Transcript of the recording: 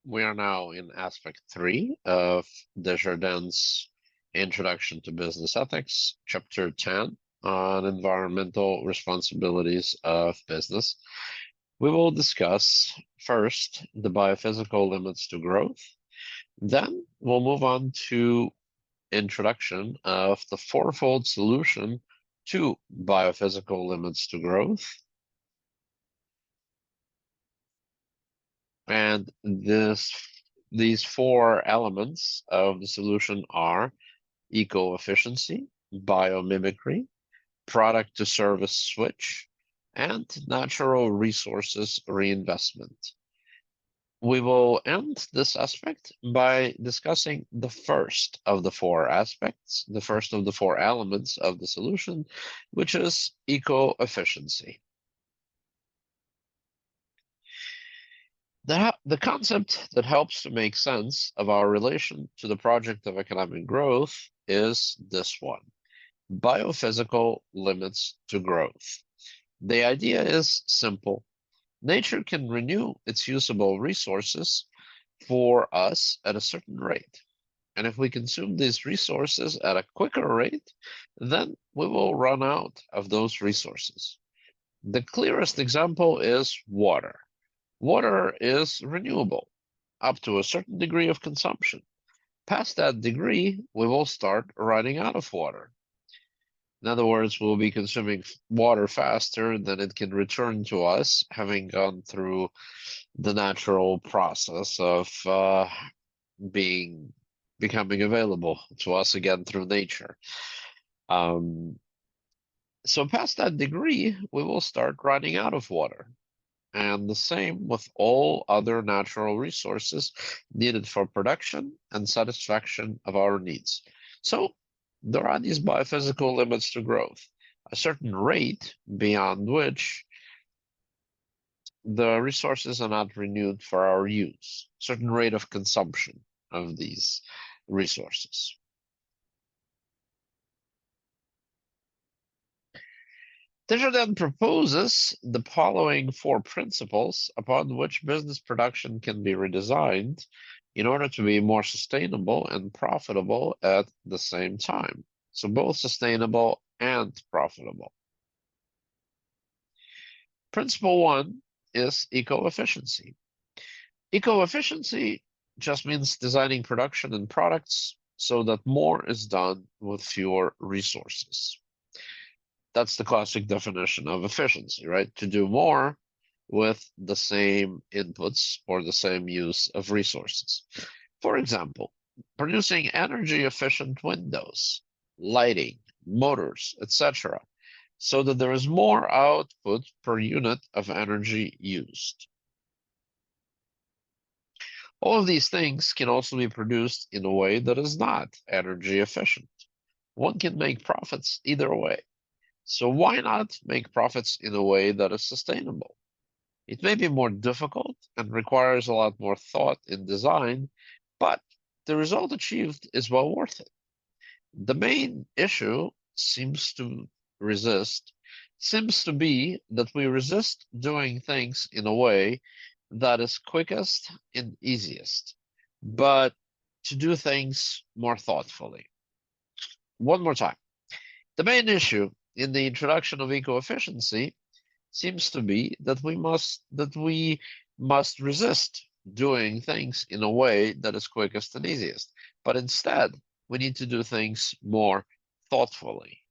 We are now in aspect 3 of Desjardins' Introduction to Business Ethics, chapter 10 on environmental responsibilities of business. We will discuss first the biophysical limits to growth. Then we'll move on to introduction of the fourfold solution to biophysical limits to growth. And these four elements of the solution are eco-efficiency, biomimicry, product to service switch, and natural resources reinvestment. We will end this aspect by discussing the first of the four aspects, the first of the four elements of the solution, which is eco-efficiency. The concept that helps to make sense of our relation to the project of economic growth is this one: biophysical limits to growth. The idea is simple. Nature can renew its usable resources for us at a certain rate. And if we consume these resources at a quicker rate, then we will run out of those resources. The clearest example is water. Water is renewable up to a certain degree of consumption. Past that degree, we will start running out of water. In other words, we'll be consuming water faster than it can return to us, having gone through the natural process of becoming available to us again through nature. So past that degree, we will start running out of water. And the same with all other natural resources needed for production and satisfaction of our needs. So there are these biophysical limits to growth, a certain rate beyond which the resources are not renewed for our use, certain rate of consumption of these resources. Desjardins proposes the following four principles upon which business production can be redesigned in order to be more sustainable and profitable at the same time. So both sustainable and profitable. Principle 1 is eco-efficiency. Eco-efficiency just means designing production and products so that more is done with fewer resources. That's the classic definition of efficiency, right? To do more with the same inputs or the same use of resources. For example, producing energy efficient windows, lighting, motors, etc., so that there is more output per unit of energy used. All of these things can also be produced in a way that is not energy efficient. One can make profits either way. So why not make profits in a way that is sustainable? It may be more difficult and requires a lot more thought in design, but the result achieved is well worth it. The main issue seems to be that we resist doing things in a way that is quickest and easiest, but to do things more thoughtfully. One more time. The main issue in the introduction of eco-efficiency seems to be that we must resist doing things in a way that is quickest and easiest, but instead we need to do things more thoughtfully.